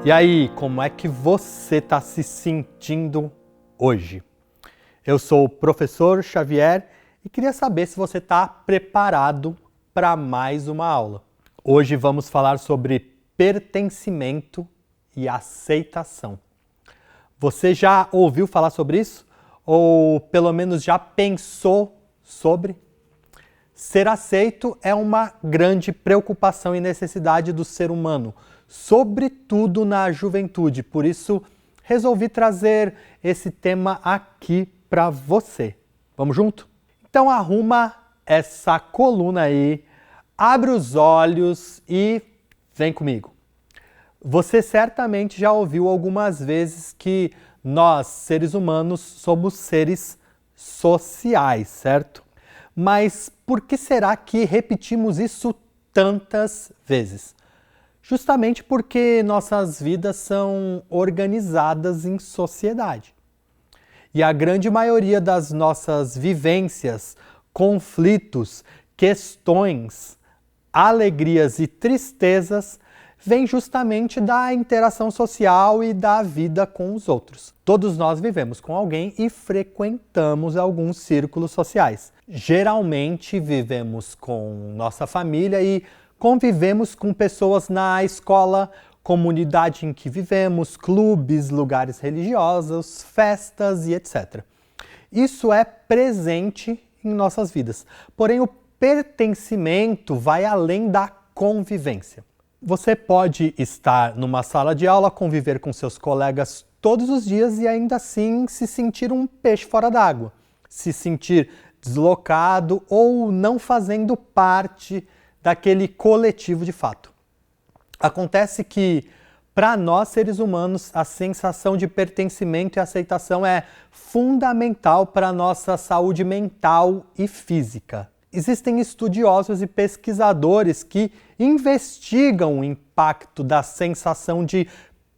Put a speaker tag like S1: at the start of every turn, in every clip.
S1: E aí, como é que você está se sentindo hoje? Eu sou o professor Xavier e queria saber se você está preparado para mais uma aula. Hoje vamos falar sobre pertencimento e aceitação. Você já ouviu falar sobre isso? Ou pelo menos já pensou sobre? Ser aceito é uma grande preocupação e necessidade do ser humano, sobretudo na juventude. Por isso, resolvi trazer esse tema aqui para você. Vamos junto? Então arruma essa coluna aí, abre os olhos e vem comigo. Você certamente já ouviu algumas vezes que nós, seres humanos, somos seres sociais, certo? Mas por que será que repetimos isso tantas vezes? Justamente porque nossas vidas são organizadas em sociedade. E a grande maioria das nossas vivências, conflitos, questões, alegrias e tristezas vem justamente da interação social e da vida com os outros. Todos nós vivemos com alguém e frequentamos alguns círculos sociais. Geralmente vivemos com nossa família e convivemos com pessoas na escola, comunidade em que vivemos, clubes, lugares religiosos, festas e etc. Isso é presente em nossas vidas. Porém, o pertencimento vai além da convivência. Você pode estar numa sala de aula, conviver com seus colegas todos os dias e ainda assim se sentir um peixe fora d'água, se sentir deslocado ou não fazendo parte daquele coletivo de fato. Acontece que, para nós seres humanos, a sensação de pertencimento e aceitação é fundamental para a nossa saúde mental e física. Existem estudiosos e pesquisadores que investigam o impacto da sensação de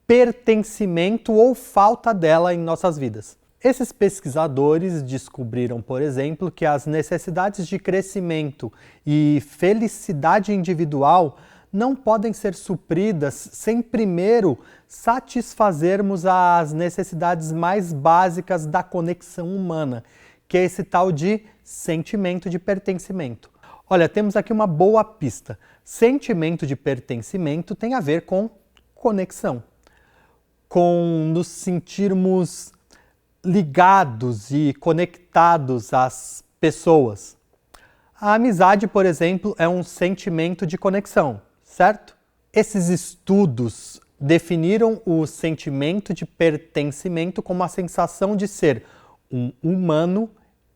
S1: pertencimento ou falta dela em nossas vidas. Esses pesquisadores descobriram, por exemplo, que as necessidades de crescimento e felicidade individual não podem ser supridas sem primeiro satisfazermos as necessidades mais básicas da conexão humana, que é esse tal de sentimento de pertencimento. Olha, temos aqui uma boa pista. Sentimento de pertencimento tem a ver com conexão, com nos sentirmos ligados e conectados às pessoas. A amizade, por exemplo, é um sentimento de conexão, certo? Esses estudos definiram o sentimento de pertencimento como a sensação de ser um humano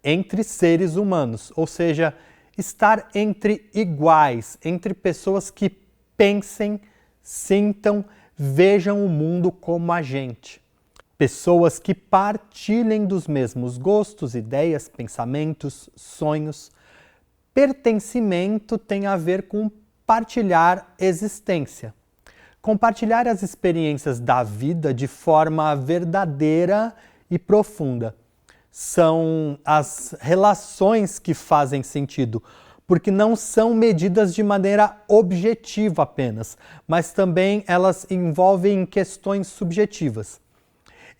S1: entre seres humanos, ou seja, estar entre iguais, entre pessoas que pensem, sintam, vejam o mundo como a gente. Pessoas que partilhem dos mesmos gostos, ideias, pensamentos, sonhos. Pertencimento tem a ver com partilhar existência. Compartilhar as experiências da vida de forma verdadeira e profunda. São as relações que fazem sentido, porque não são medidas de maneira objetiva apenas, mas também elas envolvem questões subjetivas.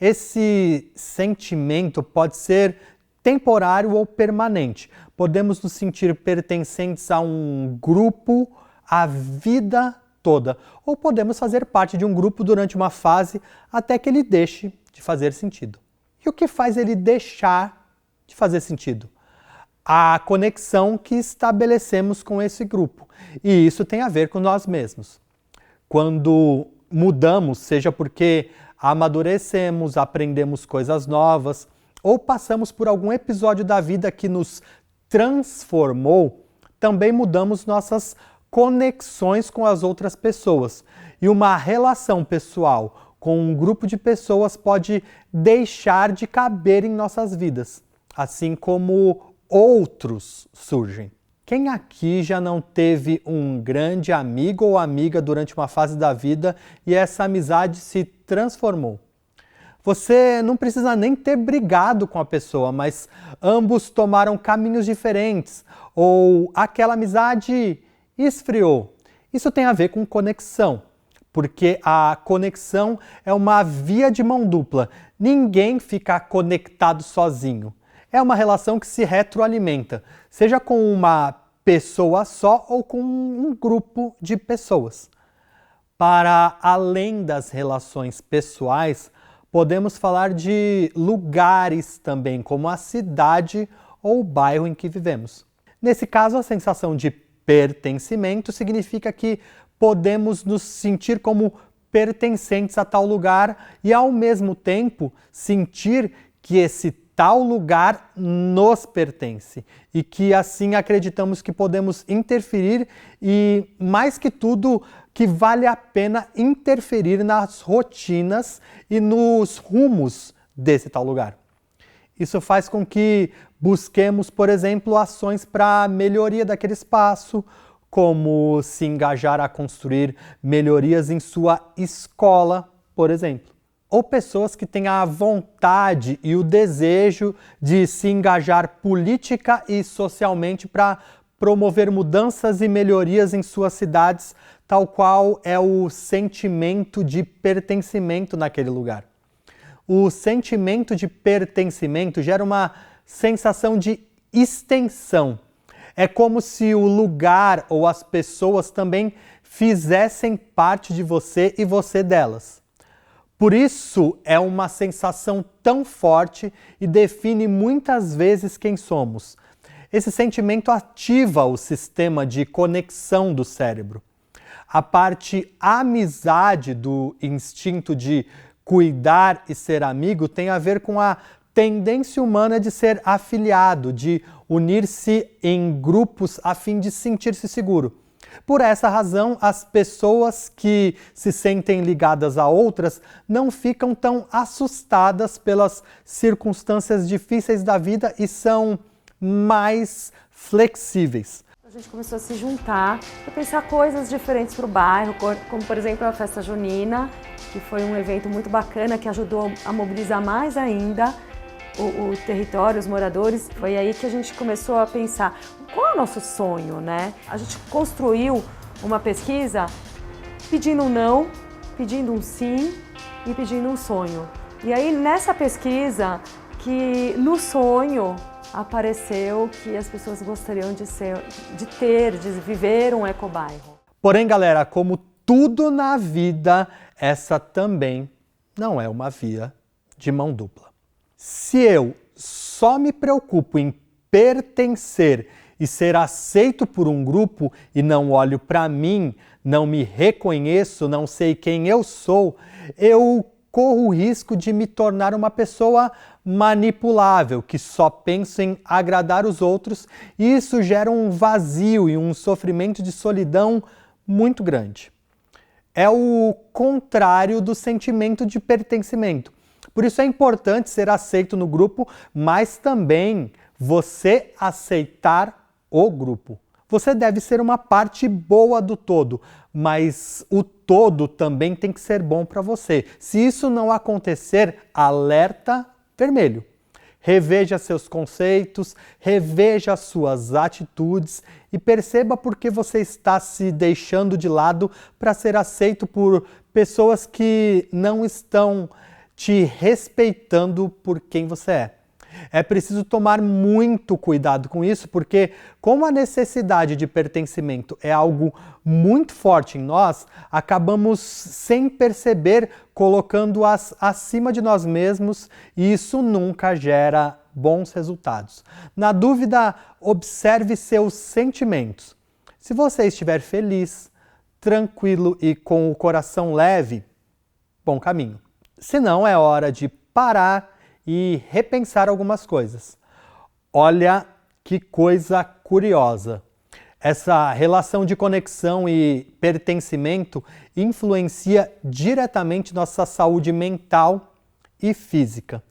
S1: Esse sentimento pode ser temporário ou permanente. Podemos nos sentir pertencentes a um grupo a vida toda, ou podemos fazer parte de um grupo durante uma fase até que ele deixe de fazer sentido. E o que faz ele deixar de fazer sentido? A conexão que estabelecemos com esse grupo. E isso tem a ver com nós mesmos. Quando mudamos, seja porque amadurecemos, aprendemos coisas novas, ou passamos por algum episódio da vida que nos transformou, também mudamos nossas conexões com as outras pessoas. E uma relação pessoal com um grupo de pessoas pode deixar de caber em nossas vidas, assim como outros surgem. Quem aqui já não teve um grande amigo ou amiga durante uma fase da vida e essa amizade se transformou? Você não precisa nem ter brigado com a pessoa, mas ambos tomaram caminhos diferentes ou aquela amizade esfriou. Isso tem a ver com conexão. porque a conexão é uma via de mão dupla. Ninguém fica conectado sozinho. É uma relação que se retroalimenta, seja com uma pessoa só ou com um grupo de pessoas. Para além das relações pessoais, podemos falar de lugares também, como a cidade ou o bairro em que vivemos. Nesse caso, a sensação de pertencimento significa que podemos nos sentir como pertencentes a tal lugar e, ao mesmo tempo, sentir que esse tal lugar nos pertence e que assim acreditamos que podemos interferir e, mais que tudo, que vale a pena interferir nas rotinas e nos rumos desse tal lugar. Isso faz com que busquemos, por exemplo, ações para a melhoria daquele espaço, como se engajar a construir melhorias em sua escola, por exemplo. Ou pessoas que têm a vontade e o desejo de se engajar política e socialmente para promover mudanças e melhorias em suas cidades, tal qual é o sentimento de pertencimento naquele lugar. O sentimento de pertencimento gera uma sensação de extensão. É como se o lugar ou as pessoas também fizessem parte de você e você delas. Por isso é uma sensação tão forte e define muitas vezes quem somos. Esse sentimento ativa o sistema de conexão do cérebro. A parte amizade do instinto de cuidar e ser amigo tem a ver com a tendência humana de ser afiliado, de unir-se em grupos a fim de sentir-se seguro. Por essa razão, as pessoas que se sentem ligadas a outras não ficam tão assustadas pelas circunstâncias difíceis da vida e são mais flexíveis.
S2: A gente começou a se juntar para pensar coisas diferentes para o bairro, como por exemplo a festa junina, que foi um evento muito bacana que ajudou a mobilizar mais ainda o território, os moradores. Foi aí que a gente começou a pensar qual é o nosso sonho, né? A gente construiu uma pesquisa pedindo um não, pedindo um sim e pedindo um sonho. E aí nessa pesquisa, que no sonho apareceu que as pessoas gostariam de viver um ecobairro.
S1: Porém, galera, como tudo na vida, essa também não é uma via de mão dupla. Se eu só me preocupo em pertencer e ser aceito por um grupo e não olho para mim, não me reconheço, não sei quem eu sou, eu corro o risco de me tornar uma pessoa manipulável, que só pensa em agradar os outros, e isso gera um vazio e um sofrimento de solidão muito grande. É o contrário do sentimento de pertencimento. Por isso é importante ser aceito no grupo, mas também você aceitar o grupo. Você deve ser uma parte boa do todo, mas o todo também tem que ser bom para você. Se isso não acontecer, alerta vermelho. Reveja seus conceitos, reveja suas atitudes e perceba por que você está se deixando de lado para ser aceito por pessoas que não estão te respeitando por quem você é. É preciso tomar muito cuidado com isso, porque como a necessidade de pertencimento é algo muito forte em nós, acabamos sem perceber colocando-as acima de nós mesmos e isso nunca gera bons resultados. Na dúvida, observe seus sentimentos. Se você estiver feliz, tranquilo e com o coração leve, bom caminho. Se não, é hora de parar e repensar algumas coisas. Olha que coisa curiosa. Essa relação de conexão e pertencimento influencia diretamente nossa saúde mental e física.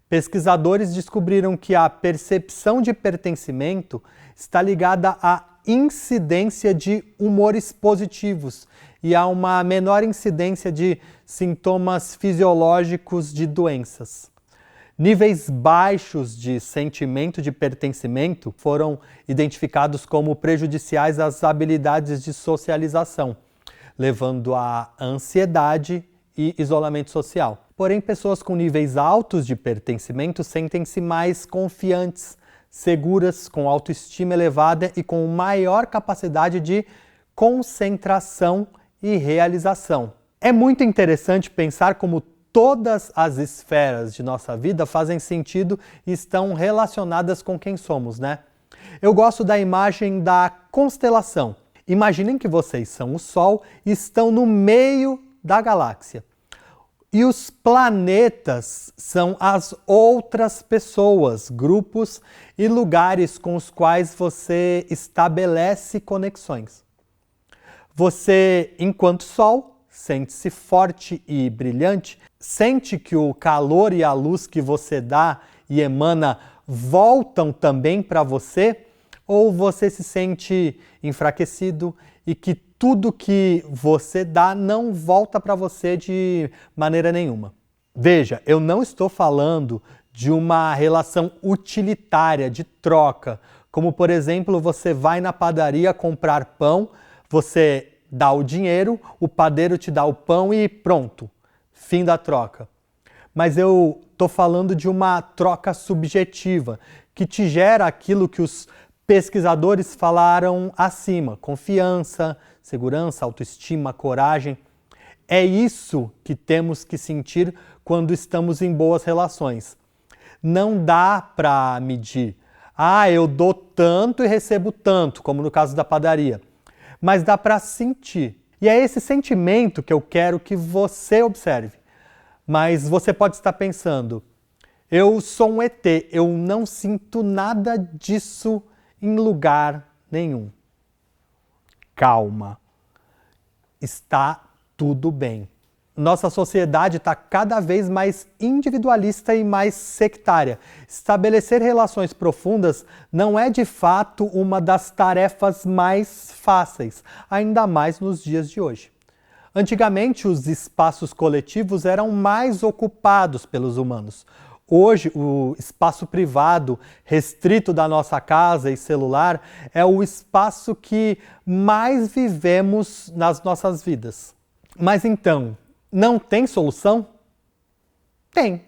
S1: Pesquisadores descobriram que a percepção de pertencimento está ligada à incidência de humores positivos e a uma menor incidência de sintomas fisiológicos de doenças. Níveis baixos de sentimento de pertencimento foram identificados como prejudiciais às habilidades de socialização. levando a ansiedade e isolamento social. Porém, pessoas com níveis altos de pertencimento sentem-se mais confiantes, seguras, com autoestima elevada e com maior capacidade de concentração e realização. É muito interessante pensar como todas as esferas de nossa vida fazem sentido e estão relacionadas com quem somos, né? Eu gosto da imagem da constelação. Imaginem que vocês são o Sol e estão no meio da galáxia. E os planetas são as outras pessoas, grupos e lugares com os quais você estabelece conexões. Você, enquanto Sol, sente-se forte e brilhante, sente que o calor e a luz que você dá e emana voltam também para você, ou você se sente enfraquecido e que tudo que você dá não volta para você de maneira nenhuma? Veja, eu não estou falando de uma relação utilitária, de troca, como por exemplo, você vai na padaria comprar pão, você dá o dinheiro, o padeiro te dá o pão e pronto, fim da troca. Mas eu estou falando de uma troca subjetiva, que te gera aquilo que os pesquisadores falaram acima: confiança, segurança, autoestima, coragem. É isso que temos que sentir quando estamos em boas relações. Não dá para medir. Eu dou tanto e recebo tanto, como no caso da padaria. Mas dá para sentir. E é esse sentimento que eu quero que você observe. Mas você pode estar pensando: eu sou um ET, eu não sinto nada disso em lugar nenhum. Calma. Está tudo bem. Nossa sociedade está cada vez mais individualista e mais sectária. Estabelecer relações profundas não é de fato uma das tarefas mais fáceis, ainda mais nos dias de hoje. Antigamente, os espaços coletivos eram mais ocupados pelos humanos. Hoje, o espaço privado, restrito da nossa casa e celular, é o espaço que mais vivemos nas nossas vidas. Mas então, não tem solução? Tem.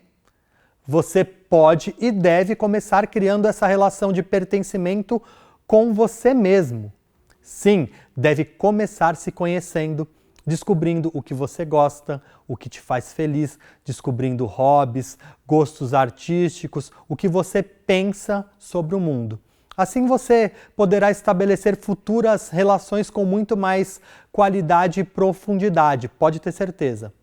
S1: Você pode e deve começar criando essa relação de pertencimento com você mesmo. Sim, deve começar se conhecendo, descobrindo o que você gosta, o que te faz feliz, descobrindo hobbies, gostos artísticos, o que você pensa sobre o mundo. Assim você poderá estabelecer futuras relações com muito mais qualidade e profundidade, pode ter certeza.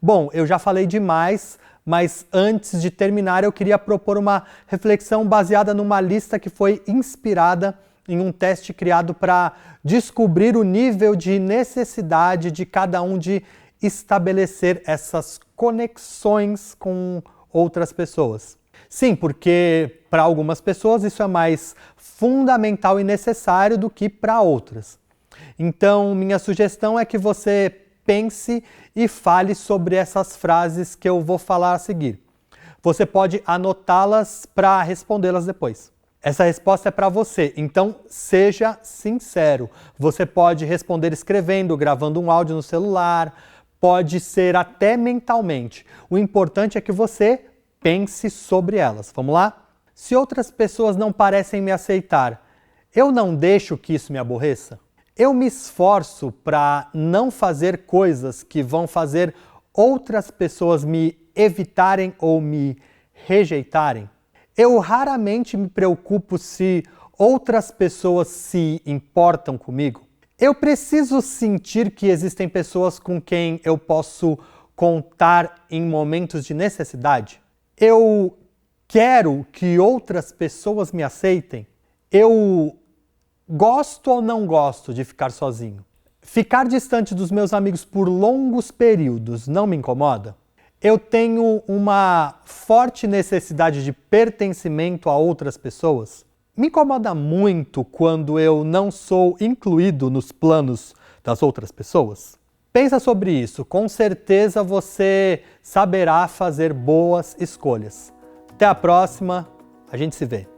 S1: Bom, eu já falei demais, mas antes de terminar eu queria propor uma reflexão baseada numa lista que foi inspirada em um teste criado para descobrir o nível de necessidade de cada um de estabelecer essas conexões com outras pessoas. Sim, porque para algumas pessoas isso é mais fundamental e necessário do que para outras. Então, minha sugestão é que você pense e fale sobre essas frases que eu vou falar a seguir. Você pode anotá-las para respondê-las depois. Essa resposta é para você, então seja sincero. Você pode responder escrevendo, gravando um áudio no celular, pode ser até mentalmente. O importante é que você pense sobre elas. Vamos lá? Se outras pessoas não parecem me aceitar, eu não deixo que isso me aborreça? Eu me esforço para não fazer coisas que vão fazer outras pessoas me evitarem ou me rejeitarem? Eu raramente me preocupo se outras pessoas se importam comigo. Eu preciso sentir que existem pessoas com quem eu posso contar em momentos de necessidade. Eu quero que outras pessoas me aceitem. Eu gosto ou não gosto de ficar sozinho? Ficar distante dos meus amigos por longos períodos não me incomoda? Eu tenho uma forte necessidade de pertencimento a outras pessoas? Me incomoda muito quando eu não sou incluído nos planos das outras pessoas? Pensa sobre isso, com certeza você saberá fazer boas escolhas. Até a próxima, a gente se vê.